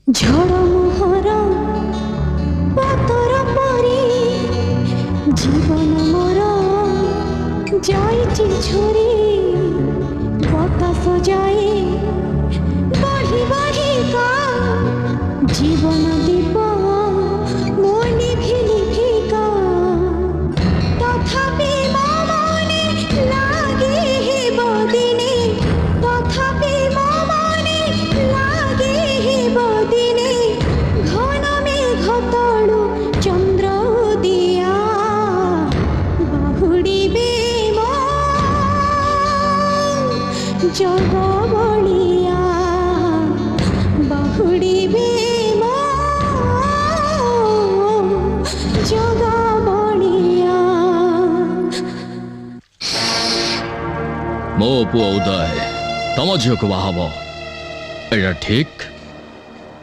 ঝড় মোহর পতর পরি জীবন মোর যাইছি ঝরি বাতাস যাই বহি বহিকা জীবন দীপ মো নিভি নিভিকা তথাপি মো মনে লাগিব দিনে তথাপি মো মনে লাগিব দিনে ঘন মেঘ তলু চন্দ্র দিয়া বাহুড়িবে মো জগ বলিয়া বাহুড়িবে মো জগ বলিয়া। मो पुओ उदय तम झील को बाहब एटा ठीक